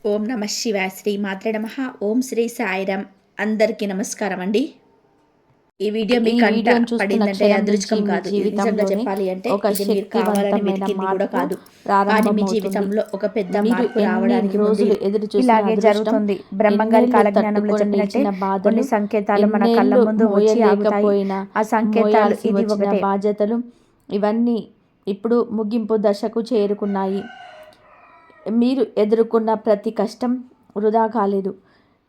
ఓం నమ శివాయ. శ్రీ మాత్రే నమః. ఓం శ్రీ సాయిరామ్. అందరికీ నమస్కారం అండి. ఈ వీడియో ఈ మీకు వీడియోని చూస్తున్న పడిందంటే క్షణం నుంచి అదృష్టం మీ కాదు. ఇది నిజంగా జీవితంలోని చెప్పాలి అంటే ఒక ఇది మీరు కావాలని శక్తివంతమైన వెతికింది కూడా మార్పు కాదు. కానీ మీ ప్రారంభమవుతుంది. జీవితంలో ఒక పెద్ద మీరు మార్పు ఎన్ని రావడానికి ముందు రోజులు ఎదురు చూసిన ఇలాగే అదృష్టం, జరుగుతుంది. బ్రహ్మంగారి ఎన్నేళ్ళు కాలజ్ఞానంలో తట్టుకొని చెప్పినట్టే నిలిచిన బాధలు, కొన్ని సంకేతాలు మన కళ్ళ ఎన్నేళ్ళు ముందు వచ్చి ఆగుతాయి. మోయలేకపోయిన ఆ సంకేతాలు మోయాల్సి ఇది వచ్చిన ఒకటే. బాధ్యతలు ఇవన్నీ ఇప్పుడు ముగింపు దశకు చేరుకున్నాయి. మీరు ఎదుర్కొన్న ప్రతి కష్టం వృధా కాలేదు.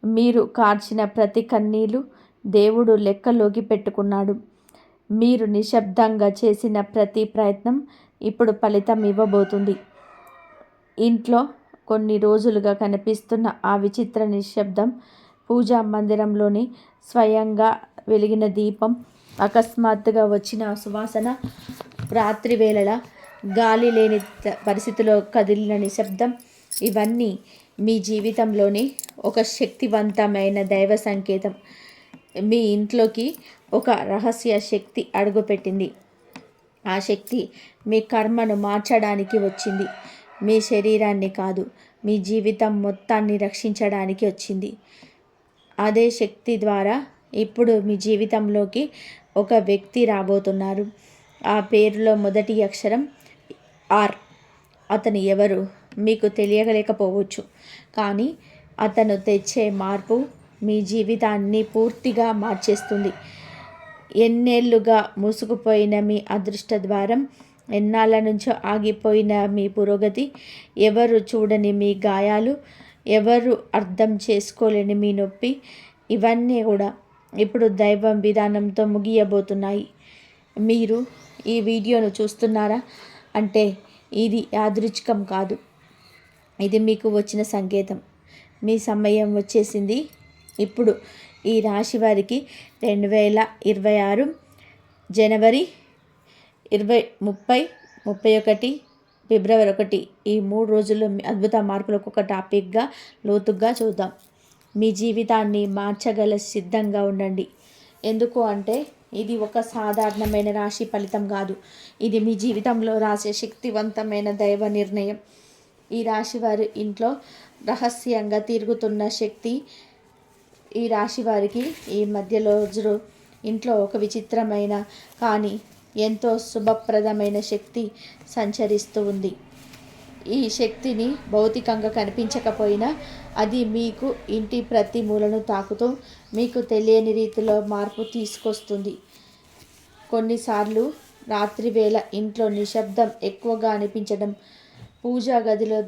మీరు కార్చిన ప్రతి కన్నీళ్లు దేవుడు లెక్కలోకి పెట్టుకున్నాడు. మీరు నిశ్శబ్దంగా చేసిన ప్రతి ప్రయత్నం ఇప్పుడు ఫలితం ఇవ్వబోతుంది. ఇంట్లో కొన్ని రోజులుగా కనిపిస్తున్న ఆ విచిత్ర నిశ్శబ్దం, పూజా మందిరంలోని స్వయంగా వెలిగిన దీపం, అకస్మాత్తుగా వచ్చిన సువాసన, రాత్రి వేళల గాలి లేని పరిస్థితిలో కదిలిన నిశ్శబ్దం, ఇవన్నీ మీ జీవితంలోని ఒక శక్తివంతమైన దైవ సంకేతం. మీ ఇంట్లోకి ఒక రహస్య శక్తి అడుగుపెట్టింది. ఆ శక్తి మీ కర్మను మార్చడానికి వచ్చింది. మీ శరీరాన్ని కాదు, మీ జీవితం మొత్తాన్ని రక్షించడానికి వచ్చింది. అదే శక్తి ద్వారా ఇప్పుడు మీ జీవితంలోకి ఒక వ్యక్తి రాబోతున్నారు. ఆ పేరులో మొదటి అక్షరం ఆర్. అతను ఎవరు మీకు తెలియలేకపోవచ్చు, కానీ అతను తెచ్చే మార్పు మీ జీవితాన్ని పూర్తిగా మార్చేస్తుంది. ఎన్నేళ్లుగా మూసుకుపోయిన మీ అదృష్ట ద్వారం, ఎన్నాళ్ళ నుంచో ఆగిపోయిన మీ పురోగతి, ఎవరు చూడని మీ గాయాలు, ఎవరు అర్థం చేసుకోలేని మీ నొప్పి, ఇవన్నీ కూడా ఇప్పుడు దైవం విధానంతో ముగియబోతున్నాయి. మీరు ఈ వీడియోను చూస్తున్నారా అంటే ఇది యాదృచ్ఛికం కాదు, ఇది మీకు వచ్చిన సంకేతం. మీ సమయం వచ్చేసింది. ఇప్పుడు ఈ రాశి వారికి 2026 జనవరి 20, 30, 31, ఫిబ్రవరి 1 ఈ 3 రోజుల్లో అద్భుత మార్పులకు ఒక టాపిక్గా లోతుగా చూద్దాం. మీ జీవితాన్ని మార్చగల సిద్ధంగా ఉండండి. ఎందుకు అంటే ఇది ఒక సాధారణమైన రాశి ఫలితం కాదు. ఇది మీ జీవితంలో రాసే శక్తివంతమైన దైవ నిర్ణయం. ఈ రాశి వారి ఇంట్లో రహస్యంగా తిరుగుతున్న శక్తి. ఈ రాశి వారికి ఈ మధ్య రోజులు ఇంట్లో ఒక విచిత్రమైన కానీ ఎంతో శుభప్రదమైన శక్తి సంచరిస్తూ ఉంది. ఈ శక్తిని భౌతికంగా కనిపించకపోయినా అది మీకు ఇంటి ప్రతి మూలను తాకుతూ మీకు తెలియని రీతిలో మార్పు తీసుకొస్తుంది. కొన్నిసార్లు రాత్రి వేళ ఇంట్లో నిశ్శబ్దం ఎక్కువగా అనిపించడం, పూజా గదిలో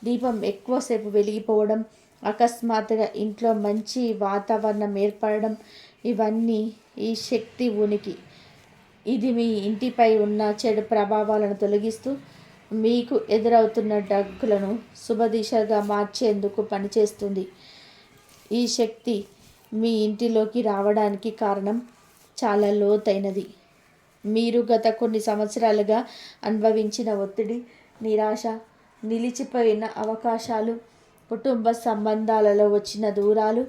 దీపం ఎక్కువసేపు వెలిగిపోవడం, అకస్మాత్తుగా ఇంట్లో మంచి వాతావరణం ఏర్పడడం, ఇవన్నీ ఈ శక్తి ఉనికి. ఇది మీ ఇంటిపై ఉన్న చెడు ప్రభావాలను తొలగిస్తూ మీకు ఎదురవుతున్న డగ్గులను శుభదిశగా మార్చేందుకు పనిచేస్తుంది. ఈ శక్తి మీ ఇంటిలోకి రావడానికి కారణం చాలా లోతైనది. మీరు గత కొన్ని సంవత్సరాలుగా అనుభవించిన ఒత్తిడి, నిరాశ, నిలిచిపోయిన అవకాశాలు, కుటుంబ సంబంధాలలో వచ్చిన దూరాలు,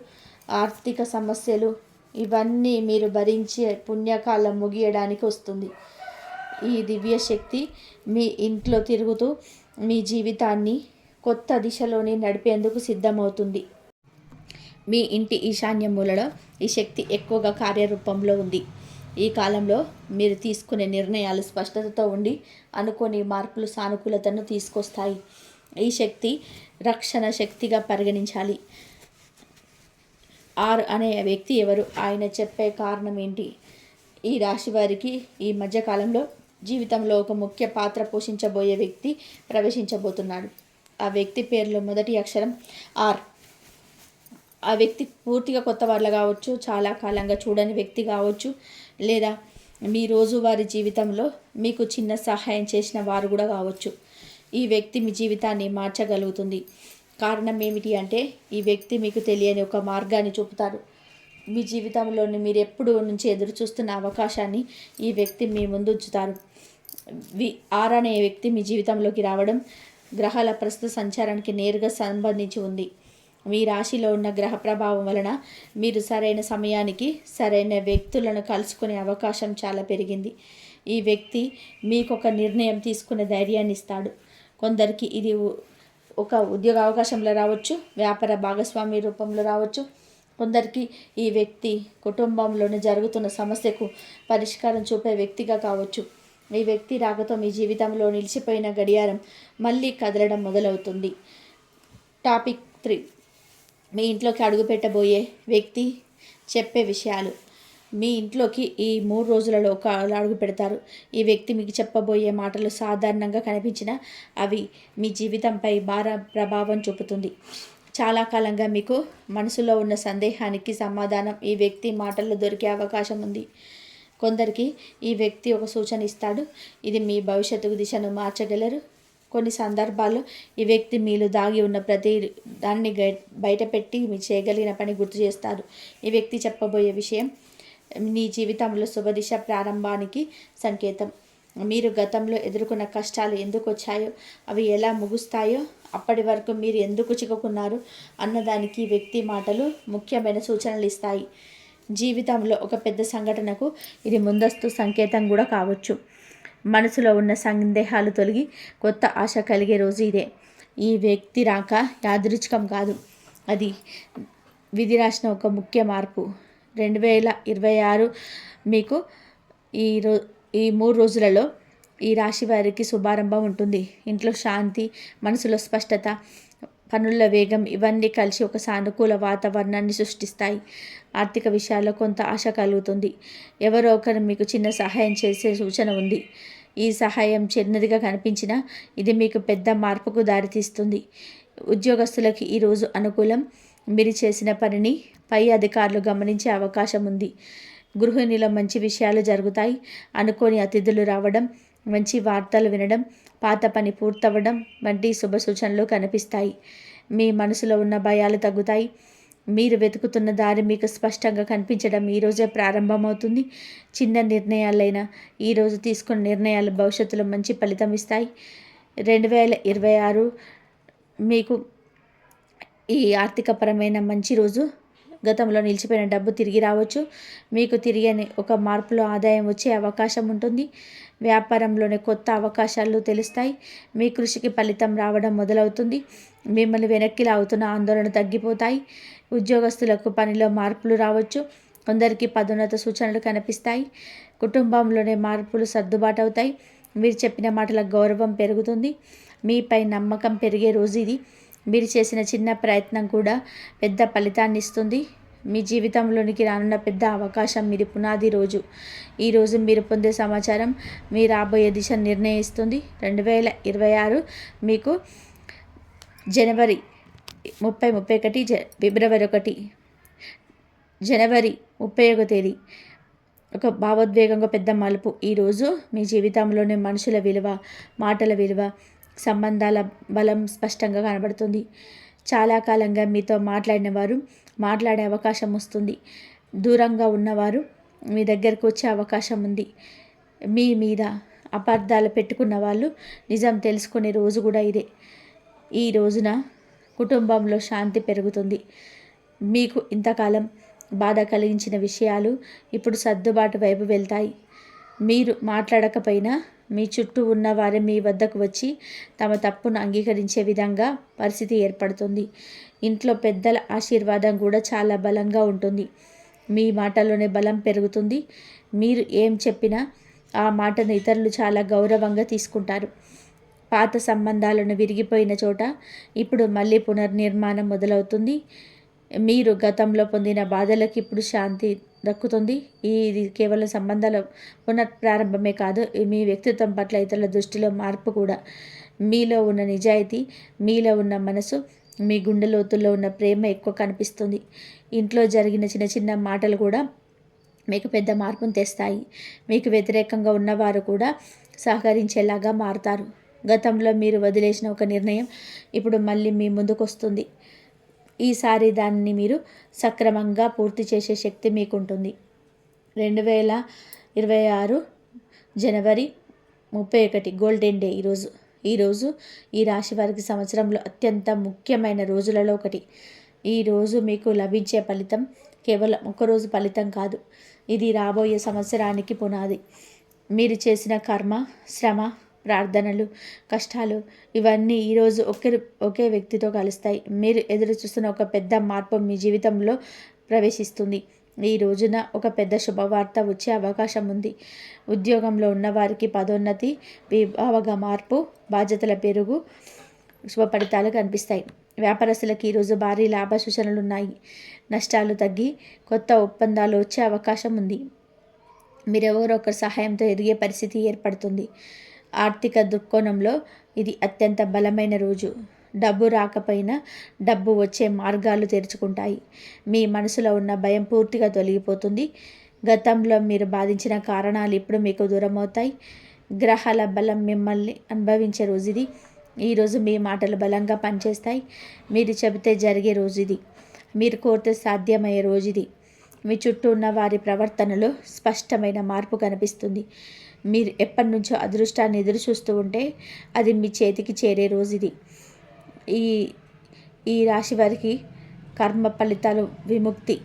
ఆర్థిక సమస్యలు, ఇవన్నీ మీరు భరించే పుణ్యకాలం ముగియడానికి వస్తుంది. ఈ దివ్య శక్తి మీ ఇంట్లో తిరుగుతూ మీ జీవితాన్ని కొత్త దిశలోని నడిపేందుకు సిద్ధమవుతుంది. మీ ఇంటి ఈశాన్య మూలలో ఈ శక్తి ఎక్కువగా కార్యరూపంలో ఉంది. ఈ కాలంలో మీరు తీసుకునే నిర్ణయాలు స్పష్టతతో ఉండి అనుకోని మార్పులు సానుకూలతను తీసుకొస్తాయి. ఈ శక్తి రక్షణ శక్తిగా పరిగణించాలి. ఆర్ అనే వ్యక్తి ఎవరు, ఆయన చెప్పే కారణం ఏంటి? ఈ రాశి వారికి ఈ మధ్యకాలంలో జీవితంలో ఒక ముఖ్య పాత్ర పోషించబోయే వ్యక్తి ప్రవేశించబోతున్నాడు. ఆ వ్యక్తి పేరులో మొదటి అక్షరం ఆర్. ఆ వ్యక్తి పూర్తిగా కొత్త వాళ్ళ కావచ్చు, చాలా కాలంగా చూడని వ్యక్తి కావచ్చు, లేదా మీ రోజువారీ జీవితంలో మీకు చిన్న సహాయం చేసిన వారు కూడా కావచ్చు. ఈ వ్యక్తి మీ జీవితాన్ని మార్చగలుగుతుంది. కారణం ఏమిటి అంటే ఈ వ్యక్తి మీకు తెలియని ఒక మార్గాన్ని చూపుతారు. మీ జీవితంలోని మీరు ఎప్పుడు నుంచి ఎదురు చూస్తున్న అవకాశాన్ని ఈ వ్యక్తి మీ ముందు ఉంచుతారు. ఆర్ అనే వ్యక్తి మీ జీవితంలోకి రావడం గ్రహాల ప్రస్తుత సంచారానికి నేరుగా సంబంధించి ఉంది. మీ రాశిలో ఉన్న గ్రహ ప్రభావం వలన మీరు సరైన సమయానికి సరైన వ్యక్తులను కలుసుకునే అవకాశం చాలా పెరిగింది. ఈ వ్యక్తి మీకు ఒక నిర్ణయం తీసుకునే ధైర్యాన్ని ఇస్తాడు. కొందరికి ఇది ఒక ఉద్యోగ అవకాశంలో రావచ్చు, వ్యాపార భాగస్వామి రూపంలో రావచ్చు. కొందరికి ఈ వ్యక్తి కుటుంబంలోనే జరుగుతున్న సమస్యకు పరిష్కారం చూపే వ్యక్తిగా కావచ్చు. ఈ వ్యక్తి రాకతో మీ జీవితంలో నిలిచిపోయిన గడియారం మళ్ళీ కదలడం మొదలవుతుంది. టాపిక్ 3, మీ ఇంట్లోకి అడుగుపెట్టబోయే వ్యక్తి చెప్పే విషయాలు. మీ ఇంట్లోకి ఈ 3 రోజులలో అడుగు పెడతారు. ఈ వ్యక్తి మీకు చెప్పబోయే మాటలు సాధారణంగా కనిపించిన అవి మీ జీవితంపై ప్రభావం చూపుతుంది. చాలా కాలంగా మీకు మనసులో ఉన్న సందేహానికి సమాధానం ఈ వ్యక్తి మాటల్లో దొరికే అవకాశం ఉంది. కొందరికి ఈ వ్యక్తి ఒక సూచన ఇస్తాడు. ఇది మీ భవిష్యత్తు దిశను మార్చగలరు. కొన్ని సందర్భాల్లో ఈ వ్యక్తి మీలో దాగి ఉన్న ప్రతి దాన్ని బయటపెట్టి మీరు చేయగలిగిన పని గుర్తు చేస్తారు. ఈ వ్యక్తి చెప్పబోయే విషయం నీ జీవితంలో శుభదిశ ప్రారంభానికి సంకేతం. మీరు గతంలో ఎదుర్కొన్న కష్టాలు ఎందుకు వచ్చాయో, అవి ఎలా ముగుస్తాయో, అప్పటి వరకు మీరు ఎందుకు చిక్కుకున్నారు అన్నదానికి ఈ వ్యక్తి మాటలు ముఖ్యమైన సూచనలు ఇస్తాయి. జీవితంలో ఒక పెద్ద సంఘటనకు ఇది ముందస్తు సంకేతం కూడా కావచ్చు. మనసులో ఉన్న సందేహాలు తొలగి కొత్త ఆశ కలిగే రోజు ఇదే. ఈ వ్యక్తి రాక యాదృచ్ఛికం కాదు, అది విధి రాసిన ఒక ముఖ్య మార్పు. 2026 మీకు ఈ 3 రోజులలో ఈ రాశి వారికి శుభారంభం ఉంటుంది. ఇంట్లో శాంతి, మనసులో స్పష్టత, పనుల వేగం ఇవన్నీ కలిసి ఒక సానుకూల వాతావరణాన్ని సృష్టిస్తాయి. ఆర్థిక విషయాల్లో కొంత ఆశ కలుగుతుంది. ఎవరో ఒకరు మీకు చిన్న సహాయం చేసే సూచన ఉంది. ఈ సహాయం చిన్నదిగా కనిపించినా ఇది మీకు పెద్ద మార్పుకు దారితీస్తుంది. ఉద్యోగస్తులకి ఈరోజు అనుకూలం. మీరు చేసిన పనిని పై అధికారులు గమనించే అవకాశం ఉంది. గృహిణిలో మంచి విషయాలు జరుగుతాయి. అనుకోని అతిథులు రావడం, మంచి వార్తలు వినడం, పాత పని పూర్తవ్వడం వంటి శుభ సూచనలు కనిపిస్తాయి. మీ మనసులో ఉన్న భయాలు తగ్గుతాయి. మీరు వెతుకుతున్న దారి మీకు స్పష్టంగా కనిపించడం ఈరోజే ప్రారంభమవుతుంది. చిన్న నిర్ణయాలైనా ఈరోజు తీసుకున్న నిర్ణయాలు భవిష్యత్తులో మంచి ఫలితం ఇస్తాయి. 2026 మీకు ఈ ఆర్థికపరమైన మంచి రోజు. గతంలో నిలిచిపోయిన డబ్బు తిరిగి రావచ్చు. మీకు తిరిగని ఒక మార్పులో ఆదాయం వచ్చే అవకాశం ఉంటుంది. వ్యాపారంలోనే కొత్త అవకాశాలు తెలుస్తాయి. మీ కృషికి ఫలితం రావడం మొదలవుతుంది. మిమ్మల్ని వెనక్కి లాగుతున్న ఆందోళన తగ్గిపోతాయి. ఉద్యోగస్తులకు పనిలో మార్పులు రావచ్చు. కొందరికి పదోన్నత సూచనలు కనిపిస్తాయి. కుటుంబంలోనే మార్పులు సర్దుబాటు అవుతాయి. మీరు చెప్పిన మాటల గౌరవం పెరుగుతుంది. మీపై నమ్మకం పెరిగే రోజు ఇది. మీరు చేసిన చిన్న ప్రయత్నం కూడా పెద్ద ఫలితాన్ని ఇస్తుంది. మీ జీవితంలోనికి రానున్న పెద్ద అవకాశం మీది పునాది రోజు. ఈరోజు మీరు పొందే సమాచారం మీ రాబోయే దిశ నిర్ణయిస్తుంది. 2026 మీకు జనవరి 30, ఫిబ్రవరి 1, జనవరి 31 తేదీ ఒక భావోద్వేగంగా పెద్ద మలుపు. ఈరోజు మీ జీవితంలోని మనుషుల విలువ, మాటల విలువ, సంబంధాల బలం స్పష్టంగా కనబడుతుంది. చాలా కాలంగా మీతో మాట్లాడిన వారు మాట్లాడే అవకాశం వస్తుంది. దూరంగా ఉన్నవారు మీ దగ్గరకు వచ్చే అవకాశం ఉంది. మీ మీద అపార్థాలు పెట్టుకున్న వాళ్ళు నిజం తెలుసుకునే రోజు కూడా ఇదే. ఈ రోజున కుటుంబంలో శాంతి పెరుగుతుంది. మీకు ఇంతకాలం బాధ కలిగించిన విషయాలు ఇప్పుడు సర్దుబాటు వైపు వెళ్తాయి. మీరు మాట్లాడకపోయినా మీ చుట్టూ ఉన్నవారే మీ వద్దకు వచ్చి తమ తప్పును అంగీకరించే విధంగా పరిస్థితి ఏర్పడుతుంది. ఇంట్లో పెద్దల ఆశీర్వాదం కూడా చాలా బలంగా ఉంటుంది. మీ మాటలోనే బలం పెరుగుతుంది. మీరు ఏం చెప్పినా ఆ మాటను ఇతరులు చాలా గౌరవంగా తీసుకుంటారు. పాత సంబంధాలను విరిగిపోయిన చోట ఇప్పుడు మళ్ళీ పునర్నిర్మాణం మొదలవుతుంది. మీరు గతంలో పొందిన బాధలకు ఇప్పుడు శాంతి దక్కుతుంది. ఇది కేవలం సంబంధాల పునఃప్రారంభమే కాదు, మీ వ్యక్తిత్వం పట్ల ఇతరుల దృష్టిలో మార్పు కూడా. మీలో ఉన్న నిజాయితీ, మీలో ఉన్న మనసు, మీ గుండె లోతుల్లో ఉన్న ప్రేమ ఎక్కువ కనిపిస్తుంది. ఇంట్లో జరిగిన చిన్న చిన్న మాటలు కూడా మీకు పెద్ద మార్పును తెస్తాయి. మీకు వ్యతిరేకంగా ఉన్నవారు కూడా సహకరించేలాగా మారుతారు. గతంలో మీరు వదిలేసిన ఒక నిర్ణయం ఇప్పుడు మళ్ళీ మీ ముందుకు వస్తుంది. ఈసారి దాన్ని మీరు సక్రమంగా పూర్తి చేసే శక్తి మీకుంటుంది. 2026 జనవరి 31 గోల్డెన్ డే ఈరోజు ఈ రాశి వారికి సంవత్సరంలో అత్యంత ముఖ్యమైన రోజులలో ఒకటి. ఈరోజు మీకు లభించే ఫలితం కేవలం ఒకరోజు ఫలితం కాదు, ఇది రాబోయే సంవత్సరానికి పునాది. మీరు చేసిన కర్మ, శ్రమ ప్రార్థనలు, కష్టాలు ఇవన్నీ ఈరోజు ఒకే వ్యక్తితో కలుస్తాయి. మీరు ఎదురు చూస్తున్న ఒక పెద్ద మార్పు మీ జీవితంలో ప్రవేశిస్తుంది. ఈ రోజున ఒక పెద్ద శుభవార్త వచ్చే అవకాశం ఉంది. ఉద్యోగంలో ఉన్నవారికి పదోన్నతి, విభాగ మార్పు, బాధ్యతల పెరుగు, శుభ ఫలితాలు కనిపిస్తాయి. వ్యాపారస్తులకు ఈరోజు భారీ లాభ సూచనలు ఉన్నాయి. నష్టాలు తగ్గి కొత్త ఒప్పందాలు వచ్చే అవకాశం ఉంది. మీరెవరో ఒకరి సహాయంతో ఎదిగే పరిస్థితి ఏర్పడుతుంది. ఆర్థిక దృక్కోణంలో ఇది అత్యంత బలమైన రోజు. డబ్బు రాకపోయినా డబ్బు వచ్చే మార్గాలు తెరుచుకుంటాయి. మీ మనసులో ఉన్న భయం పూర్తిగా తొలగిపోతుంది. గతంలో మీరు బాధించిన కారణాలు ఇప్పుడు మీకు దూరమవుతాయి. గ్రహాల బలం మిమ్మల్ని అనుభవించే రోజు ఇది. ఈరోజు మీ మాటలు బలంగా పనిచేస్తాయి. మీరు చెబితే జరిగే రోజు ఇది. మీరు కోరితే సాధ్యమయ్యే రోజు ఇది. మీ చుట్టూ ఉన్న వారి ప్రవర్తనలో స్పష్టమైన మార్పు కనిపిస్తుంది. మీరు ఎప్పటి నుంచో అదృష్టాన్ని ఎదురు చూస్తూ ఉంటే అది మీ చేతికి చేరే రోజు ఇది. ఈ రాశి వారికి కర్మ ఫలితాలు విముక్తి.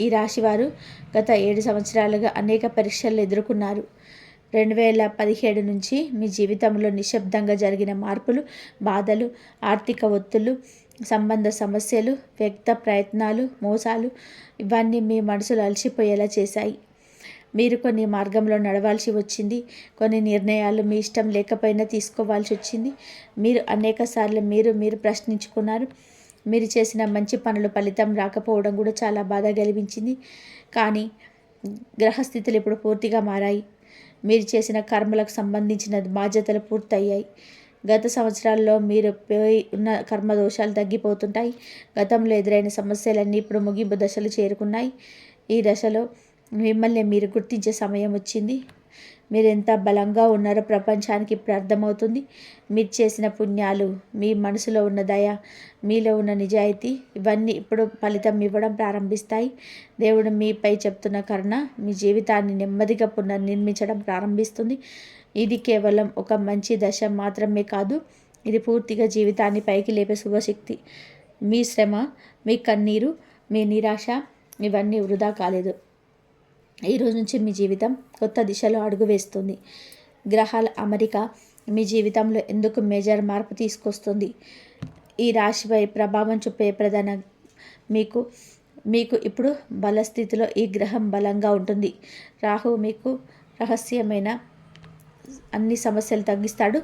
ఈ రాశివారు గత 7 సంవత్సరాలుగా అనేక పరీక్షలు ఎదుర్కొన్నారు. 2017 నుంచి మీ జీవితంలో నిశ్శబ్దంగా జరిగిన మార్పులు, బాధలు, ఆర్థిక ఒత్తిళ్లు, సంబంధ సమస్యలు, వ్యక్త ప్రయత్నాలు, మోసాలు ఇవన్నీ మీ మనసులో అలసిపోయేలా చేశాయి. మీరు కొన్ని మార్గంలో నడవాల్సి వచ్చింది. కొన్ని నిర్ణయాలు మీ ఇష్టం లేకపోయినా తీసుకోవాల్సి వచ్చింది. మీరు అనేక సార్లు మీరు ప్రశ్నించుకున్నారు. మీరు చేసిన మంచి పనులు ఫలితం రాకపోవడం కూడా చాలా బాధ కలిగించింది. కానీ గ్రహస్థితులు ఇప్పుడు పూర్తిగా మారాయి. మీరు చేసిన కర్మలకు సంబంధించిన బాధ్యతలు పూర్తయ్యాయి. గత సంవత్సరాల్లో మీరు పోయి ఉన్న కర్మ దోషాలు తగ్గిపోతుంటాయి. గతంలో ఎదురైన సమస్యలన్నీ ఇప్పుడు ముగింపు దశలు చేరుకున్నాయి. ఈ దశలో మిమ్మల్ని మీరు గుర్తించే సమయం వచ్చింది. మీరు ఎంత బలంగా ఉన్నారో ప్రపంచానికి ఇప్పుడు అర్థమవుతుంది. మీరు చేసిన పుణ్యాలు, మీ మనసులో ఉన్న దయ, మీలో ఉన్న నిజాయితీ ఇవన్నీ ఇప్పుడు ఫలితం ఇవ్వడం ప్రారంభిస్తాయి. దేవుడు మీపై చెప్తున్న కరుణ మీ జీవితాన్ని నెమ్మదిగా పునర్నిర్మించడం ప్రారంభిస్తుంది. ఇది కేవలం ఒక మంచి దశ మాత్రమే కాదు, ఇది పూర్తిగా జీవితాన్ని పైకి లేపే శుభశక్తి. మీ శ్రమ, మీ కన్నీరు, మీ నిరాశ ఇవన్నీ వృధా కాలేదు. ఈ రోజు నుంచి మీ జీవితం కొత్త దిశలో అడుగు వేస్తుంది. గ్రహాల అమరిక మీ జీవితంలో ఎందుకు మేజర్ మార్పు తీసుకొస్తుంది? ఈ రాశిపై ప్రభావం చూపే ప్రధాన మీకు ఇప్పుడు బలస్థితిలో ఈ గ్రహం బలంగా ఉంటుంది. రాహు మీకు రహస్యమైన అన్ని సమస్యలు తగ్గిస్తాడు.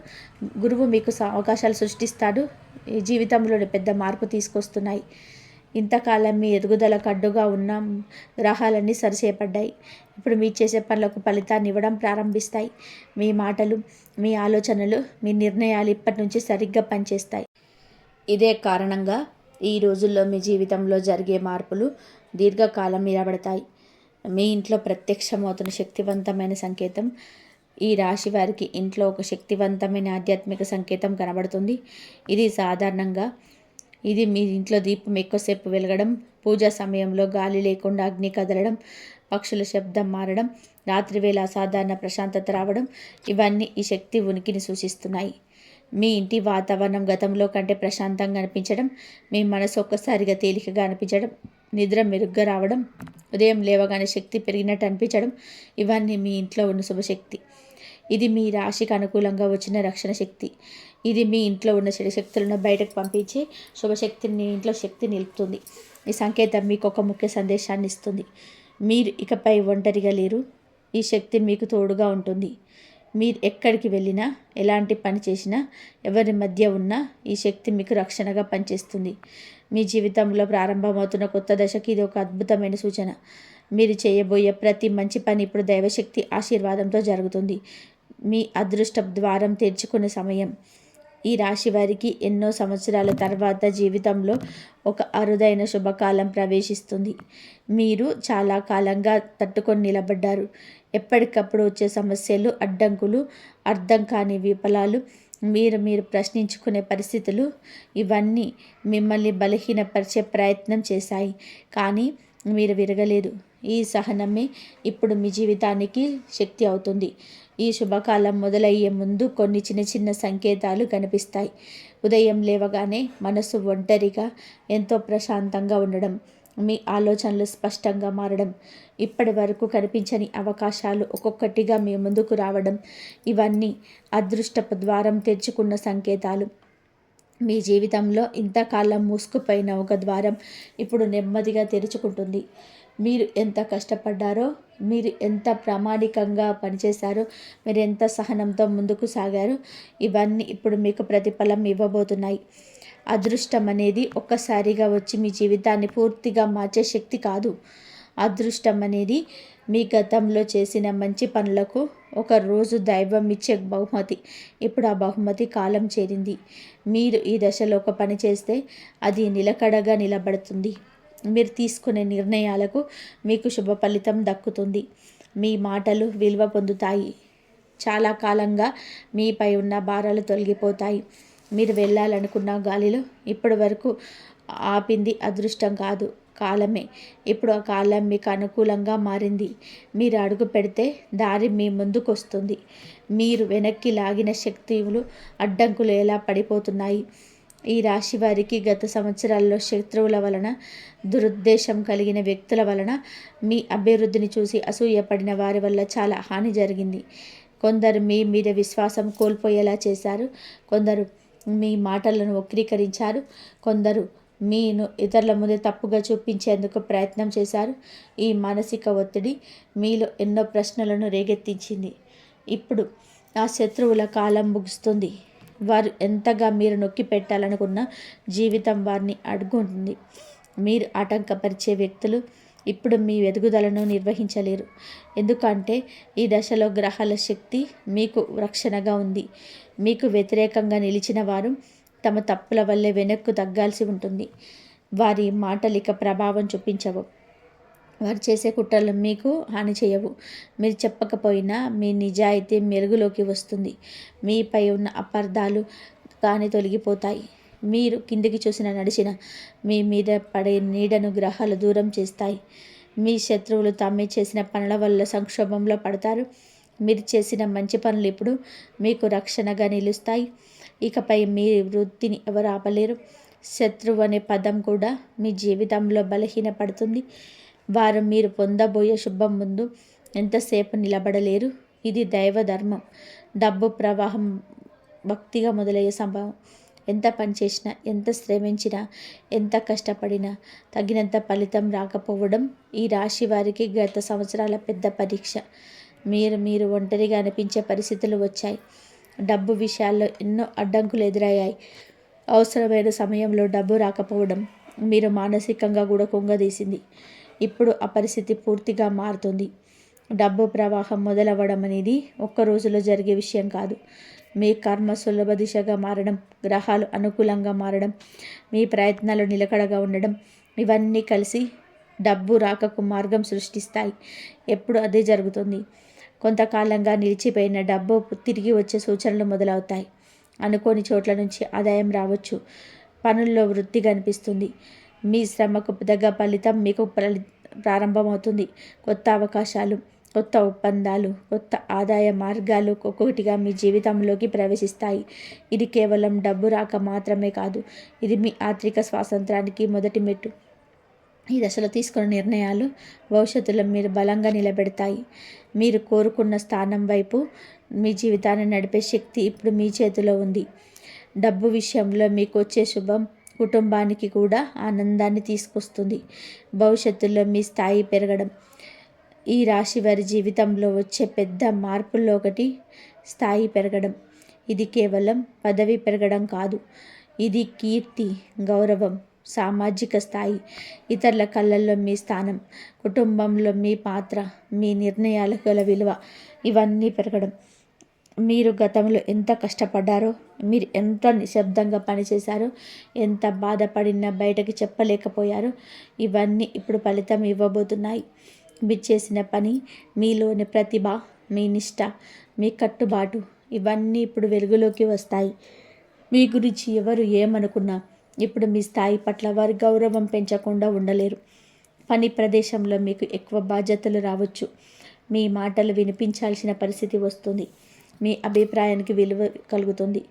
గురువు మీకు అవకాశాలు సృష్టిస్తాడు. ఈ జీవితంలోని పెద్ద మార్పు తీసుకొస్తున్నాయి. ఇంతకాలం మీ ఎదుగుదలకు అడ్డుగా ఉన్న గ్రహాలన్నీ సరిచేయబడ్డాయి. ఇప్పుడు మీరు చేసే పనులకు ఫలితాన్ని ఇవ్వడం ప్రారంభిస్తాయి. మీ మాటలు, మీ ఆలోచనలు, మీ నిర్ణయాలు ఇప్పటి నుంచి సరిగ్గా పనిచేస్తాయి. ఇదే కారణంగా ఈ రోజుల్లో మీ జీవితంలో జరిగే మార్పులు దీర్ఘకాలం నిలబడతాయి. మీ ఇంట్లో ప్రత్యక్షమవుతున్న శక్తివంతమైన సంకేతం. ఈ రాశి వారికి ఇంట్లో ఒక శక్తివంతమైన ఆధ్యాత్మిక సంకేతం కనబడుతుంది. ఇది మీ ఇంట్లో దీపం ఎక్కువసేపు వెలగడం, పూజా సమయంలో గాలి లేకుండా అగ్ని కదలడం, పక్షుల శబ్దం మారడం, రాత్రివేళ అసాధారణ ప్రశాంతత రావడం ఇవన్నీ ఈ శక్తి ఉనికిని సూచిస్తున్నాయి. మీ ఇంటి వాతావరణం గతంలో కంటే ప్రశాంతంగా అనిపించడం, మీ మనసు ఒక్కసారిగా తేలికగా అనిపించడం, నిద్ర మెరుగ్గా రావడం, ఉదయం లేవగానే శక్తి పెరిగినట్టు అనిపించడం ఇవన్నీ మీ ఇంట్లో ఉన్న శుభశక్తి. ఇది మీ రాశికి అనుకూలంగా వచ్చిన రక్షణ శక్తి. ఇది మీ ఇంట్లో ఉన్న చెడు శక్తులను బయటకు పంపించి శుభశక్తిని మీ ఇంట్లో శక్తి నిలుపుతుంది. ఈ సంకేతం మీకు ఒక ముఖ్య సందేశాన్ని ఇస్తుంది. మీరు ఇకపై ఒంటరిగా లేరు. ఈ శక్తి మీకు తోడుగా ఉంటుంది. మీరు ఎక్కడికి వెళ్ళినా, ఎలాంటి పని చేసినా, ఎవరి మధ్య ఉన్నా ఈ శక్తి మీకు రక్షణగా పనిచేస్తుంది. మీ జీవితంలో ప్రారంభమవుతున్న కొత్త దశకి ఇది ఒక అద్భుతమైన సూచన. మీరు చేయబోయే ప్రతి మంచి పని ఇప్పుడు దైవశక్తి ఆశీర్వాదంతో జరుగుతుంది. మీ అదృష్ట ద్వారం తెరుచుకునే సమయం. ఈ రాశి వారికి ఎన్నో సంవత్సరాల తర్వాత జీవితంలో ఒక అరుదైన శుభకాలం ప్రవేశిస్తుంది. మీరు చాలా కాలంగా తట్టుకొని నిలబడ్డారు. ఎప్పటికప్పుడు వచ్చే సమస్యలు, అడ్డంకులు, అర్థం కాని విఫలాలు, మీరు ప్రశ్నించుకునే పరిస్థితులు ఇవన్నీ మిమ్మల్ని బలహీనపరిచే ప్రయత్నం చేశాయి. కానీ మీరు విరగలేదు. ఈ సహనమే ఇప్పుడు మీ జీవితానికి శక్తి అవుతుంది. ఈ శుభకాలం మొదలయ్యే ముందు కొన్ని చిన్న చిన్న సంకేతాలు కనిపిస్తాయి. ఉదయం లేవగానే మనసు ఒంటరిగా ఎంతో ప్రశాంతంగా ఉండడం, మీ ఆలోచనలు స్పష్టంగా మారడం, ఇప్పటి వరకు కనిపించని అవకాశాలు ఒక్కొక్కటిగా మీ ముందుకు రావడం, ఇవన్నీ అదృష్టపు ద్వారం తెరుచుకున్న సంకేతాలు. మీ జీవితంలో ఇంతకాలం మూసుకుపోయిన ఒక ద్వారం ఇప్పుడు నెమ్మదిగా తెరుచుకుంటుంది. మీరు ఎంత కష్టపడ్డారో, మీరు ఎంత ప్రామాణికంగా పనిచేశారో, మీరు ఎంత సహనంతో ముందుకు సాగారో, ఇవన్నీ ఇప్పుడు మీకు ప్రతిఫలం ఇవ్వబోతున్నాయి. అదృష్టం అనేది ఒక్కసారిగా వచ్చి మీ జీవితాన్ని పూర్తిగా మార్చే శక్తి కాదు. అదృష్టం అనేది మీ గతంలో చేసిన మంచి పనులకు ఒక రోజు దైవం ఇచ్చే బహుమతి. ఇప్పుడు ఆ బహుమతి కాలం చేరింది. మీరు ఈ దశలో ఒక పని చేస్తే అది నిలకడగా నిలబడుతుంది. మీరు తీసుకునే నిర్ణయాలకు మీకు శుభ ఫలితం దక్కుతుంది. మీ మాటలు విలువ పొందుతాయి. చాలా కాలంగా మీపై ఉన్న భారాలు తొలగిపోతాయి. మీరు వెళ్ళాలనుకున్న గాలిలో ఇప్పటి వరకు ఆపింది అదృష్టం కాదు, కాలమే. ఇప్పుడు ఆ కాలం మీకు అనుకూలంగా మారింది. మీరు అడుగు పెడితే దారి మీ ముందుకు వస్తుంది. మీరు వెనక్కి లాగిన శక్తులు, అడ్డంకులు ఎలా పడిపోతున్నాయి. ఈ రాశి వారికి గత సంవత్సరాల్లో శత్రువుల వలన, దురుద్దేశం కలిగిన వ్యక్తుల వలన, మీ అభివృద్ధిని చూసి అసూయపడిన వారి వల్ల చాలా హాని జరిగింది. కొందరు మీ మీద విశ్వాసం కోల్పోయేలా చేశారు. కొందరు మీ మాటలను వక్రీకరించారు. కొందరు మీను ఇతరుల ముందే తప్పుగా చూపించేందుకు ప్రయత్నం చేశారు. ఈ మానసిక ఒత్తిడి మీలో ఎన్నో ప్రశ్నలను రేకెత్తించింది. ఇప్పుడు ఆ శత్రువుల కాలం ముగుస్తుంది. వారు ఎంతగా మీరు నొక్కి పెట్టాలనుకున్న జీవితం వారిని అడ్డుకుంటుంది. మీరు ఆటంకపరిచే వ్యక్తులు ఇప్పుడు మీ ఎదుగుదలను నిర్వహించలేరు. ఎందుకంటే ఈ దశలో గ్రహాల శక్తి మీకు రక్షణగా ఉంది. మీకు వ్యతిరేకంగా నిలిచిన వారు తమ తప్పుల వల్లే వెనక్కు తగ్గాల్సి ఉంటుంది. వారి మాటలు ఇక ప్రభావం చూపించవు. వారు చేసే కుట్రలు మీకు హాని చేయవు. మీరు చెప్పకపోయినా మీ నిజాయితీ మెరుగులోకి వస్తుంది. మీపై ఉన్న అపార్థాలు కానీ తొలగిపోతాయి. మీరు కిందికి చూసిన నడిచిన మీ మీద పడే నీడను గ్రహాలు దూరం చేస్తాయి. మీ శత్రువులు తామే చేసిన పనుల వల్ల సంక్షోభంలో పడతారు. మీరు చేసిన మంచి పనులు ఇప్పుడు మీకు రక్షణగా నిలుస్తాయి. ఇకపై మీ వృత్తిని ఎవరు ఆపలేరు. శత్రువు అనే పదం కూడా మీ జీవితంలో బలహీనపడుతుంది. వారు మీరు పొందబోయే శుభం ముందు ఎంతసేపు నిలబడలేరు. ఇది దైవ ధర్మం. డబ్బు ప్రవాహం భక్తిగా మొదలయ్యే సంభవం. ఎంత పనిచేసినా, ఎంత శ్రమించినా, ఎంత కష్టపడినా తగినంత ఫలితం రాకపోవడం ఈ రాశి వారికి గత సంవత్సరాల పెద్ద పరీక్ష. మీరు ఒంటరిగా అనిపించే పరిస్థితులు వచ్చాయి. డబ్బు విషయాల్లో ఎన్నో అడ్డంకులు ఎదురయ్యాయి. అవసరమైన సమయంలో డబ్బు రాకపోవడం మీరు మానసికంగా కూడా కుంగదీసింది. ఇప్పుడు ఆ పరిస్థితి పూర్తిగా మారుతుంది. డబ్బు ప్రవాహం మొదలవ్వడం అనేది ఒక్క రోజులో జరిగే విషయం కాదు. మీ కర్మ సులభ దిశగా మారడం, గ్రహాలు అనుకూలంగా మారడం, మీ ప్రయత్నాలు నిలకడగా ఉండడం, ఇవన్నీ కలిసి డబ్బు రాకకు మార్గం సృష్టిస్తాయి. ఎప్పుడు అదే జరుగుతుంది. కొంతకాలంగా నిలిచిపోయిన డబ్బు తిరిగి వచ్చే సూచనలు మొదలవుతాయి. అనుకోని చోట్ల నుంచి ఆదాయం రావచ్చు. పనుల్లో వృద్ధి కనిపిస్తుంది. మీ శ్రమకు తగ్గ ఫలితం మీకు ప్రారంభమవుతుంది. కొత్త అవకాశాలు, కొత్త ఒప్పందాలు, కొత్త ఆదాయ మార్గాలు ఒక్కొక్కటిగా మీ జీవితంలోకి ప్రవేశిస్తాయి. ఇది కేవలం డబ్బు రాక మాత్రమే కాదు, ఇది మీ ఆర్థిక స్వాతంత్రానికి మొదటి మెట్టు. ఈ దశలో తీసుకున్న నిర్ణయాలు భవిష్యత్తులో మీరు బలంగా నిలబెడతాయి. మీరు కోరుకున్న స్థానం వైపు మీ జీవితాన్ని నడిపే శక్తి ఇప్పుడు మీ చేతిలో ఉంది. డబ్బు విషయంలో మీకు వచ్చే శుభం కుటుంబానికి కూడా ఆనందాన్ని తీసుకొస్తుంది. భవిష్యత్తులో మీ స్థాయి పెరగడం. ఈ రాశి వారి జీవితంలో వచ్చే పెద్ద మార్పుల్లో ఒకటి స్థాయి పెరగడం. ఇది కేవలం పదవి పెరగడం కాదు. ఇది కీర్తి, గౌరవం, సామాజిక స్థాయి, ఇతరుల కళ్ళల్లో మీ స్థానం, కుటుంబంలో మీ పాత్ర, మీ నిర్ణయాలకు గల విలువ, ఇవన్నీ పెరగడం. మీరు గతంలో ఎంత కష్టపడ్డారో, మీరు ఎంత నిశ్శబ్దంగా పనిచేశారో, ఎంత బాధపడినా బయటకు చెప్పలేకపోయారో, ఇవన్నీ ఇప్పుడు ఫలితం ఇవ్వబోతున్నాయి. మీరు చేసిన పని, మీలోని ప్రతిభ, మీ నిష్ఠ, మీ కట్టుబాటు, ఇవన్నీ ఇప్పుడు వెలుగులోకి వస్తాయి. మీ గురించి ఎవరు ఏమనుకున్నా ఇప్పుడు మీ స్థాయి పట్ల వారి గౌరవం పెంచకుండా ఉండలేరు. పని ప్రదేశంలో మీకు ఎక్కువ బాధ్యతలు రావచ్చు. మీ మాటలు వినిపించాల్సిన పరిస్థితి వస్తుంది. మీ అభిప్రాయానికి విలువ కలుగుతుంది.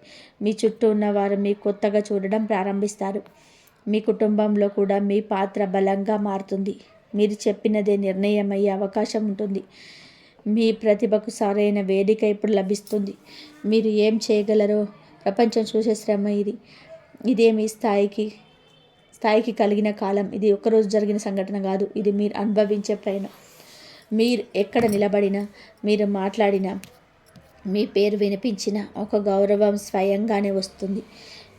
మీ చుట్టూ ఉన్న వారు మీ కొత్తగా చూడడం ప్రారంభిస్తారు. మీ కుటుంబంలో కూడా మీ పాత్ర బలంగా మారుతుంది. మీరు చెప్పినదే నిర్ణయమయ్యే అవకాశం ఉంటుంది. మీ ప్రతిభకు సరైన వేదిక ఇప్పుడు లభిస్తుంది. మీరు ఏం చేయగలరో ప్రపంచం చూసే శ్రమ ఇది. ఇదే మీ స్థాయికి కలిగిన కాలం. ఇది ఒకరోజు జరిగిన సంఘటన కాదు. ఇది మీరు అనుభవించే ప్రయాణం. మీరు ఎక్కడ నిలబడినా, మీరు మాట్లాడినా, మీ పేరు వినిపించిన ఒక గౌరవం స్వయంగానే వస్తుంది.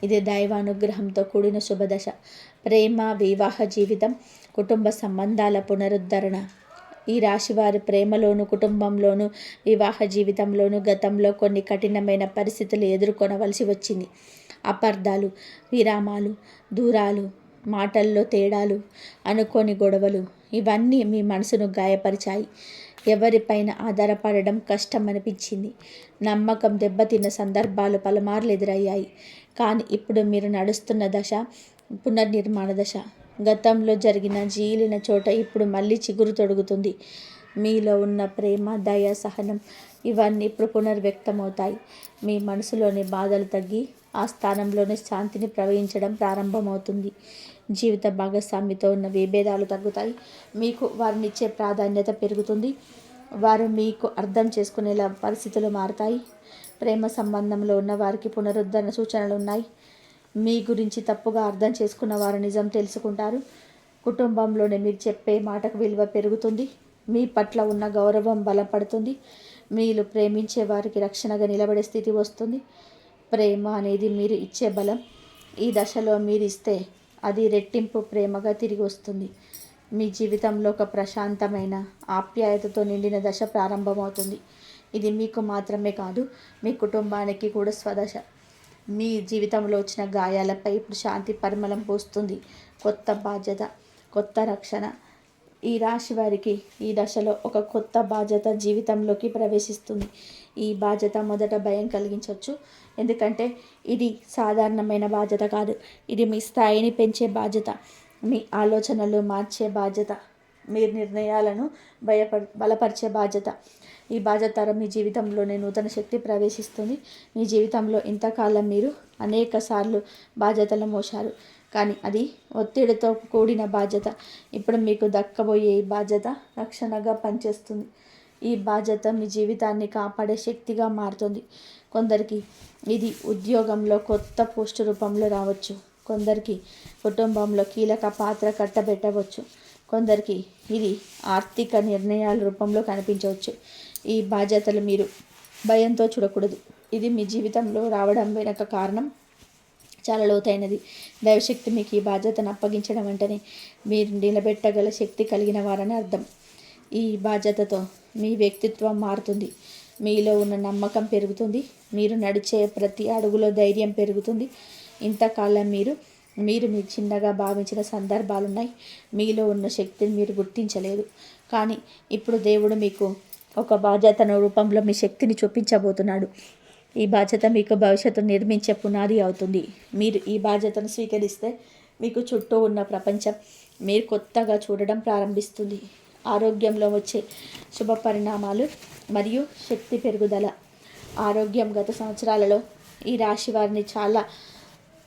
ఇది దైవానుగ్రహంతో కూడిన శుభదశ. ప్రేమ, వివాహ జీవితం, కుటుంబ సంబంధాల పునరుద్ధరణ. ఈ రాశివారి ప్రేమలోను, కుటుంబంలోను, వివాహ జీవితంలోను గతంలో కొన్ని కఠినమైన పరిస్థితులు ఎదుర్కొనవలసి వచ్చింది. అపార్థాలు, విరామాలు, దూరాలు, మాటల్లో తేడాలు, అనుకోని గొడవలు, ఇవన్నీ మీ మనసును గాయపరిచాయి. ఎవరిపైన ఆధారపడడం కష్టం అనిపించింది. నమ్మకం దెబ్బతిన్న సందర్భాలు పలుమార్లు ఎదురయ్యాయి. కానీ ఇప్పుడు మీరు నడుస్తున్న దశ పునర్నిర్మాణ దశ. గతంలో జరిగిన జీలిన చోట ఇప్పుడు మళ్ళీ చిగురు తొడుగుతుంది. మీలో ఉన్న ప్రేమ, దయ, సహనం ఇవన్నీ ఇప్పుడు పునర్వ్యక్తమవుతాయి. మీ మనసులోని బాధలు తగ్గి ఆ స్థానంలోనే శాంతిని ప్రవహించడం ప్రారంభమవుతుంది. జీవిత భాగస్వామితో ఉన్న విభేదాలు తగ్గుతాయి. మీకు వారినిచ్చే ప్రాధాన్యత పెరుగుతుంది. వారు మీకు అర్థం చేసుకునేలా పరిస్థితులు మారుతాయి. ప్రేమ సంబంధంలో ఉన్న వారికి పునరుద్ధరణ సూచనలు ఉన్నాయి. మీ గురించి తప్పుగా అర్థం చేసుకున్న వారు నిజం తెలుసుకుంటారు. కుటుంబంలోనే మీరు చెప్పే మాటకు విలువ పెరుగుతుంది. మీ పట్ల ఉన్న గౌరవం బలపడుతుంది. మీరు ప్రేమించే వారికి రక్షణగా నిలబడే స్థితి వస్తుంది. ప్రేమ అనేది మీరు ఇచ్చే బలం. ఈ దశలో మీరు ఇస్తే అది రెట్టింపు ప్రేమగా తిరిగి వస్తుంది. మీ జీవితంలో ఒక ప్రశాంతమైన ఆప్యాయతతో నిండిన దశ ప్రారంభమవుతుంది. ఇది మీకు మాత్రమే కాదు, మీ కుటుంబానికి కూడా స్వదశ. మీ జీవితంలో వచ్చిన గాయాలపై ఇప్పుడు శాంతి పరిమళం పోస్తుంది. కొత్త బాధ్యత, కొత్త రక్షణ. ఈ రాశి వారికి ఈ దశలో ఒక కొత్త బాధ్యత జీవితంలోకి ప్రవేశిస్తుంది. ఈ బాధ్యత మొదట భయం కలిగించవచ్చు. ఎందుకంటే ఇది సాధారణమైన బాధ్యత కాదు. ఇది మీ స్థాయిని పెంచే బాధ్యత, మీ ఆలోచనలు మార్చే బాధ్యత, మీ నిర్ణయాలను బలపరిచే బాధ్యత. ఈ బాధ్యత మీ జీవితంలోనే నూతన శక్తి ప్రవేశిస్తుంది. మీ జీవితంలో ఇంతకాలం మీరు అనేక సార్లు బాధ్యతలు మోశారు, కానీ అది ఒత్తిడితో కూడిన బాధ్యత. ఇప్పుడు మీకు దక్కబోయే ఈ బాధ్యత రక్షణగా పనిచేస్తుంది. ఈ బాధ్యత మీ జీవితాన్ని కాపాడే శక్తిగా మారుతుంది. కొందరికి ఇది ఉద్యోగంలో కొత్త పోస్టు రూపంలో రావచ్చు. కొందరికి కుటుంబంలో కీలక పాత్ర కట్టబెట్టవచ్చు. కొందరికి ఇది ఆర్థిక నిర్ణయాల రూపంలో కనిపించవచ్చు. ఈ బాధ్యతలు మీరు భయంతో చూడకూడదు. ఇది మీ జీవితంలో రావడం వెనక కారణం చాలా లోతైనది. దైవశక్తి మీకు ఈ బాధ్యతను అప్పగించడం వెంటనే మీరు నిలబెట్టగల శక్తి కలిగిన వారని అర్థం. ఈ బాధ్యతతో మీ వ్యక్తిత్వం మారుతుంది. మీలో ఉన్న నమ్మకం పెరుగుతుంది. మీరు నడిచే ప్రతి అడుగులో ధైర్యం పెరుగుతుంది. ఇంతకాలం మీరు చిన్నగా భావించిన సందర్భాలున్నాయి. మీలో ఉన్న శక్తిని మీరు గుర్తించలేదు. కానీ ఇప్పుడు దేవుడు మీకు ఒక బాధ్యతను రూపంలో మీ శక్తిని చూపించబోతున్నాడు. ఈ బాధ్యత మీకు భవిష్యత్తును నిర్మించే పునాది అవుతుంది. మీరు ఈ బాధ్యతను స్వీకరిస్తే మీకు చుట్టూ ఉన్న ప్రపంచం మీరు కొత్తగా చూడడం ప్రారంభిస్తుంది. ఆరోగ్యంలో వచ్చే శుభ పరిణామాలు మరియు శక్తి పెరుగుదల. ఆరోగ్యం గత సంవత్సరాలలో ఈ రాశి వారిని చాలా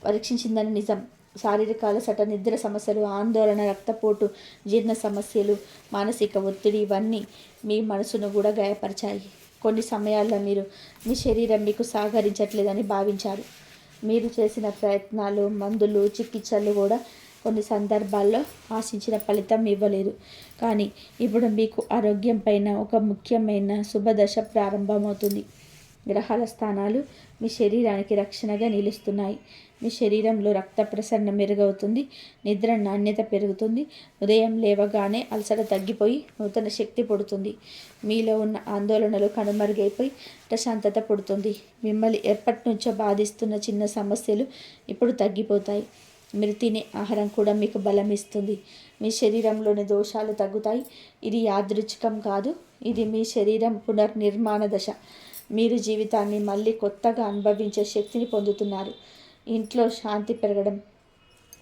పరీక్షించిందని నిజం. శారీరక అలసట, నిద్ర సమస్యలు, ఆందోళన, రక్తపోటు, జీర్ణ సమస్యలు, మానసిక ఒత్తిడి ఇవన్నీ మీ మనసును కూడా గాయపరిచాయి. కొన్ని సమయాల్లో మీరు మీ శరీరం మీకు సహకరించట్లేదని భావించారు. మీరు చేసిన ప్రయత్నాలు, మందులు, చికిత్సలు కూడా కొన్ని సందర్భాల్లో ఆశించిన ఫలితం ఇవ్వలేదు. కానీ ఇప్పుడు మీకు ఆరోగ్యం పైన ఒక ముఖ్యమైన శుభదశ ప్రారంభమవుతుంది. గ్రహాల స్థానాలు మీ శరీరానికి రక్షణగా నిలుస్తున్నాయి. మీ శరీరంలో రక్త ప్రసరణ మెరుగవుతుంది. నిద్ర నాణ్యత పెరుగుతుంది. ఉదయం లేవగానే అలసట తగ్గిపోయి నూతన శక్తి పుడుతుంది. మీలో ఉన్న ఆందోళనలు కనుమరుగైపోయి ప్రశాంతత పుడుతుంది. మిమ్మల్ని ఎప్పటి నుంచో బాధిస్తున్న చిన్న సమస్యలు ఇప్పుడు తగ్గిపోతాయి. మీరు తినే ఆహారం కూడా మీకు బలం ఇస్తుంది. మీ శరీరంలోని దోషాలు తగ్గుతాయి. ఇది యాదృచ్ఛికం కాదు, ఇది మీ శరీరం పునర్నిర్మాణ దశ. మీరు జీవితాన్ని మళ్ళీ కొత్తగా అనుభవించే శక్తిని పొందుతున్నారు. ఇంట్లో శాంతి పెరగడం,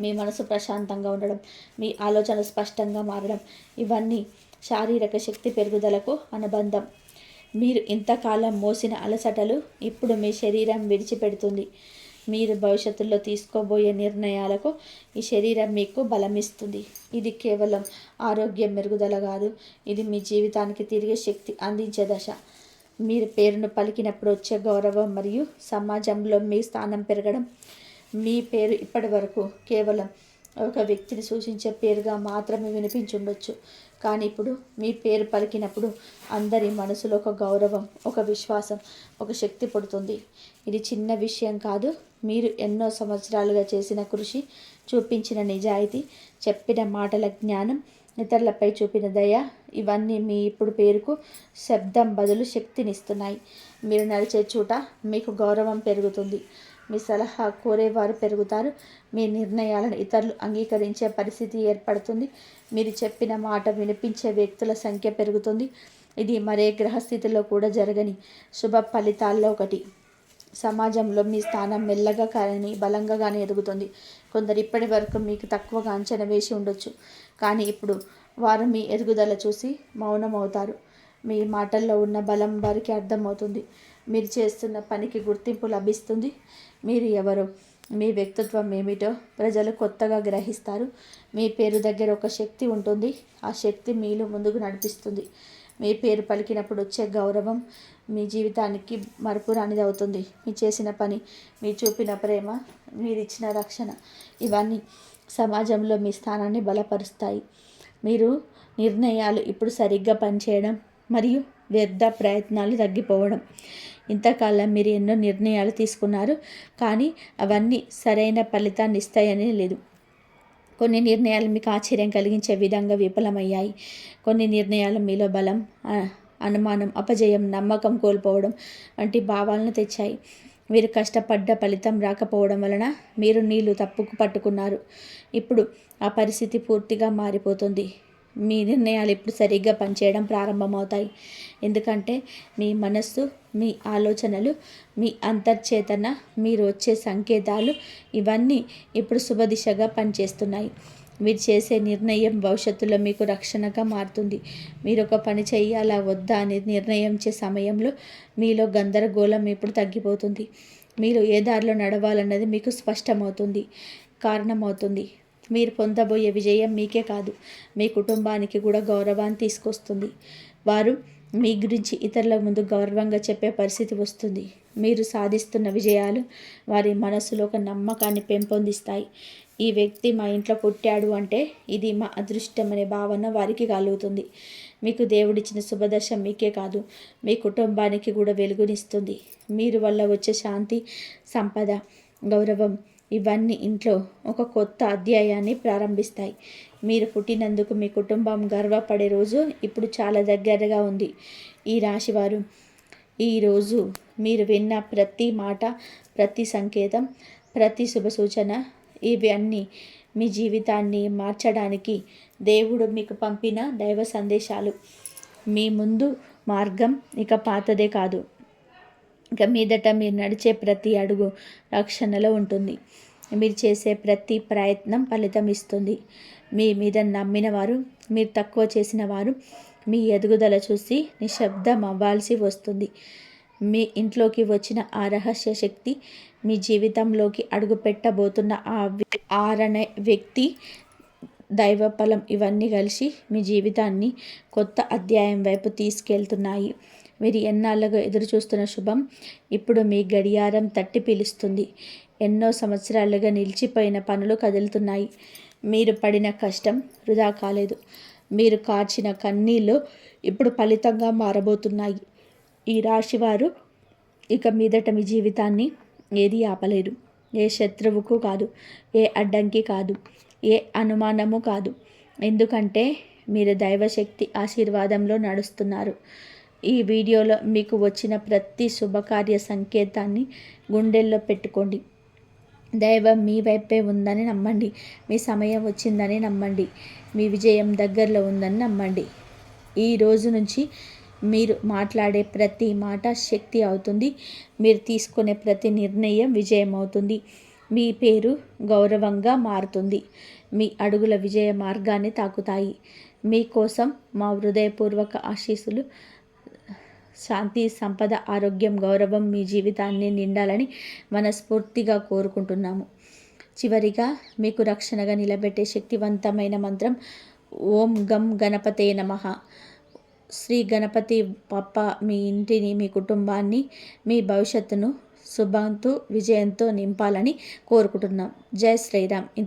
మీ మనసు ప్రశాంతంగా ఉండడం, మీ ఆలోచన స్పష్టంగా మారడం ఇవన్నీ శారీరక శక్తి పెరుగుదలకు అనుబంధం. మీరు ఇంతకాలం మోసిన అలసటలు ఇప్పుడు మీ శరీరం విడిచిపెడుతుంది. మీరు భవిష్యత్తులో తీసుకోబోయే నిర్ణయాలకు ఈ శరీరం మీకు బలమిస్తుంది. ఇది కేవలం ఆరోగ్యం మెరుగుదల కాదు, ఇది మీ జీవితానికి తిరిగి శక్తి అందించే దశ. మీరు పేరును పలికినప్పుడు వచ్చే గౌరవం మరియు సమాజంలో మీ స్థానం పెరగడం. మీ పేరు ఇప్పటి వరకు కేవలం ఒక వ్యక్తిని సూచించే పేరుగా మాత్రమే వినిపించుండొచ్చు, కానీ ఇప్పుడు మీ పేరు పలికినప్పుడు అందరి మనసులో ఒక గౌరవం, ఒక విశ్వాసం, ఒక శక్తి పుడుతుంది. ఇది చిన్న విషయం కాదు. మీరు ఎన్నో సంవత్సరాలుగా చేసిన కృషి, చూపించిన నిజాయితీ, చెప్పిన మాటల జ్ఞానం, ఇతరులపై చూపిన దయ, ఇవన్నీ మీ ఇప్పుడు పేరుకు శబ్దం బదులు శక్తినిస్తున్నాయి. మీరు నడిచే చోట మీకు గౌరవం పెరుగుతుంది, మీ సలహా కోరేవారు పెరుగుతారు, మీ నిర్ణయాలను ఇతరులు అంగీకరించే పరిస్థితి ఏర్పడుతుంది, మీరు చెప్పిన మాట వినిపించే వ్యక్తుల సంఖ్య పెరుగుతుంది. ఇది మరే గ్రహస్థితిలో కూడా జరగని శుభ ఫలితాల్లో ఒకటి. సమాజంలో మీ స్థానం మెల్లగా కానీ బలంగానే ఎదుగుతుంది. కొందరు ఇప్పటి వరకు మీకు తక్కువగా అంచనా వేసి ఉండొచ్చు, కానీ ఇప్పుడు వారు మీ ఎదుగుదల చూసి మౌనమవుతారు. మీ మాటల్లో ఉన్న బలం వారికి అర్థమవుతుంది. మీరు చేస్తున్న పనికి గుర్తింపు లభిస్తుంది. మీరు ఎవరో, మీ వ్యక్తిత్వం ఏమిటో ప్రజలు కొత్తగా గ్రహిస్తారు. మీ పేరు దగ్గర ఒక శక్తి ఉంటుంది, ఆ శక్తి మీలో ముందుకు నడిపిస్తుంది. మీ పేరు పలికినప్పుడు వచ్చే గౌరవం మీ జీవితానికి మరపురానిది అవుతుంది. మీ చేసిన పని, మీ చూపిన ప్రేమ, మీరు ఇచ్చిన రక్షణ, ఇవన్నీ సమాజంలో మీ స్థానాన్ని బలపరుస్తాయి. మీరు నిర్ణయాలు ఇప్పుడు సరిగ్గా పనిచేయడం మరియు వ్యర్థ ప్రయత్నాలు తగ్గిపోవడం. ఇంతకాలం మీరు ఎన్నో నిర్ణయాలు తీసుకున్నారు, కానీ అవన్నీ సరైన ఫలితాన్ని ఇస్తాయని లేదు. కొన్ని నిర్ణయాలు మీకు ఆశ్చర్యం కలిగించే విధంగా విఫలమయ్యాయి. కొన్ని నిర్ణయాలు మీలో బలం, అనుమానం, అపజయం, నమ్మకం కోల్పోవడం వంటి భావాలను తెచ్చాయి. మీరు కష్టపడ్డ ఫలితం రాకపోవడం వలన మీరు నీళ్లు తప్పుకు పట్టుకున్నారు. ఇప్పుడు ఆ పరిస్థితి పూర్తిగా మారిపోతుంది. మీ నిర్ణయాలు ఇప్పుడు సరిగ్గా పనిచేయడం ప్రారంభమవుతాయి. ఎందుకంటే మీ మనస్సు, మీ ఆలోచనలు, మీ అంతర్చేతన, మీరు వచ్చే సంకేతాలు, ఇవన్నీ ఇప్పుడు శుభదిశగా పనిచేస్తున్నాయి. మీరు చేసే నిర్ణయం భవిష్యత్తులో మీకు రక్షణగా మారుతుంది. మీరు ఒక పని చేయాలా వద్దా అని నిర్ణయించే సమయంలో మీలో గందరగోళం ఇప్పుడు తగ్గిపోతుంది. మీరు ఏ దారిలో నడవాలన్నది మీకు స్పష్టమవుతుంది, కారణమవుతుంది. మీరు పొందబోయే విజయం మీకే కాదు, మీ కుటుంబానికి కూడా గౌరవాన్ని తీసుకొస్తుంది. వారు మీ గురించి ఇతరుల ముందు గౌరవంగా చెప్పే పరిస్థితి వస్తుంది. మీరు సాధిస్తున్న విజయాలు వారి మనసులో ఒక నమ్మకాన్ని పెంపొందిస్తాయి. ఈ వ్యక్తి మా ఇంట్లో పుట్టాడు అంటే ఇది మా అదృష్టం అనే భావన వారికి కలుగుతుంది. మీకు దేవుడిచ్చిన శుభదశ మీకే కాదు, మీ కుటుంబానికి కూడా వెలుగునిస్తుంది. మీరు వల్ల వచ్చే శాంతి, సంపద, గౌరవం, ఇవన్నీ ఇంట్లో ఒక కొత్త అధ్యాయాన్ని ప్రారంభిస్తాయి. మీరు పుట్టినందుకు మీ కుటుంబం గర్వపడే రోజు ఇప్పుడు చాలా దగ్గరగా ఉంది. ఈ రాశివారు ఈరోజు మీరు విన్న ప్రతి మాట, ప్రతి సంకేతం, ప్రతి శుభ సూచన, ఇవన్నీ మీ జీవితాన్ని మార్చడానికి దేవుడు మీకు పంపిన దైవ సందేశాలు. మీ ముందు మార్గం ఇక పాతదే కాదు, ఇక మీదట మీరు నడిచే ప్రతి అడుగు రక్షణలో ఉంటుంది. మీరు చేసే ప్రతి ప్రయత్నం ఫలితం ఇస్తుంది. మీ మీద నమ్మిన వారు, మీరు తక్కువ చేసిన వారు మీ ఎదుగుదల చూసి నిశ్శబ్దం అవ్వాల్సి వస్తుంది. మీ ఇంట్లోకి వచ్చిన ఆ రహస్య శక్తి, మీ జీవితంలోకి అడుగు పెట్టబోతున్న ఆరనే వ్యక్తి, దైవ ఫలం, ఇవన్నీ కలిసి మీ జీవితాన్ని కొత్త అధ్యాయం వైపు తీసుకెళ్తున్నాయి. మీరు ఎన్నాళ్ళుగా ఎదురు చూస్తున్న శుభం ఇప్పుడు మీ గడియారం తట్టి పిలుస్తుంది. ఎన్నో సంవత్సరాలుగా నిలిచిపోయిన పనులు కదులుతున్నాయి. మీరు పడిన కష్టం వృధా కాలేదు. మీరు కార్చిన కన్నీళ్ళు ఇప్పుడు ఫలితంగా మారబోతున్నాయి. ఈ రాశివారు ఇక మీదట మీ జీవితాన్ని ఏది ఆపలేరు. ఏ శత్రువుకు కాదు, ఏ అడ్డంకి కాదు, ఏ అనుమానము కాదు. ఎందుకంటే మీరు దైవశక్తి ఆశీర్వాదంలో నడుస్తున్నారు. ఈ వీడియోలో మీకు వచ్చిన ప్రతి శుభకార్య సంకేతాన్ని గుండెల్లో పెట్టుకోండి. దైవం మీ వైపే ఉందని నమ్మండి. మీ సమయం వచ్చిందని నమ్మండి. మీ విజయం దగ్గరలో ఉందని నమ్మండి. ఈ రోజు నుంచి మీరు మాట్లాడే ప్రతి మాట శక్తి అవుతుంది. మీరు తీసుకునే ప్రతి నిర్ణయం విజయం అవుతుంది. మీ పేరు గౌరవంగా మారుతుంది. మీ అడుగుల విజయ మార్గాన్ని తాకుతాయి. మీకోసం మా హృదయపూర్వక ఆశీస్సులు. శాంతి, సంపద, ఆరోగ్యం, గౌరవం మీ జీవితాన్ని నిండాలని మనస్ఫూర్తిగా కోరుకుంటున్నాము. చివరిగా మీకు రక్షణగా నిలబెట్టే శక్తివంతమైన మంత్రం ఓం గం గణపతే నమః. శ్రీ గణపతి బప్ప మీ ఇంటిని, మీ కుటుంబాన్ని, మీ భవిష్యత్తును శుభంతో విజయంతో నింపాలని కోరుకుంటున్నాం. జై శ్రీరామ్.